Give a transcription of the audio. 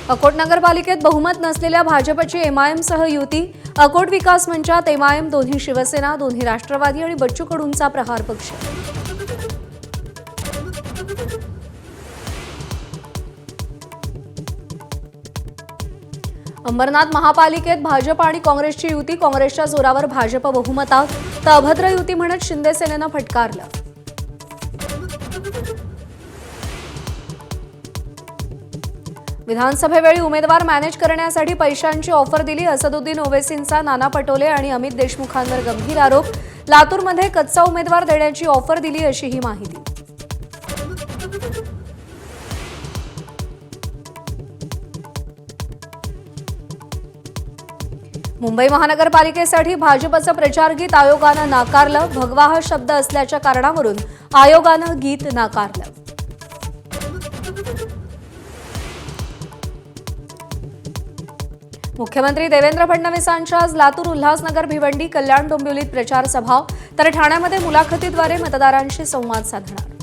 अकोट नगरपालिकेत बहुमत नसलेल्या भाजपची एमआयएम सह युती। अकोट विकास मंचात एमआयएम, दोन्ही शिवसेना, दोन्ही राष्ट्रवादी आणि बच्चू कडूंचा प्रहार पक्ष। अंबरनाथ महापालिकेत भाजप आणि काँग्रेसची युती। काँग्रेसच्या जोरावर भाजप बहुमतात, तर अभद्र युती म्हणत शिंदे सेनेनं फटकारलं। विधानसभेवेळी उमेदवार मॅनेज करण्यासाठी पैशांची ऑफर दिली। असदुद्दीन ओवैसींचा नाना पटोले आणि अमित देशमुखांवर गंभीर आरोप। लातूरमध्ये कच्चा उमेदवार देण्याची ऑफर दिली अशी ही माहिती। मुंबई महानगरपालिकेसाठी भाजपचं प्रचार गीत आयोगानं नाकारलं। भगवा हा शब्द असल्याच्या कारणावरून आयोगानं गीत नाकारलं। मुख्यमंत्री देवेंद्र फडणवीसांच्या आज लातूर, उल्हासनगर, भिवंडी, कल्याण, डोंबिवलीत प्रचार सभा, तर ठाण्यामध्ये मुलाखतीद्वारे मतदारांशी संवाद साधणार।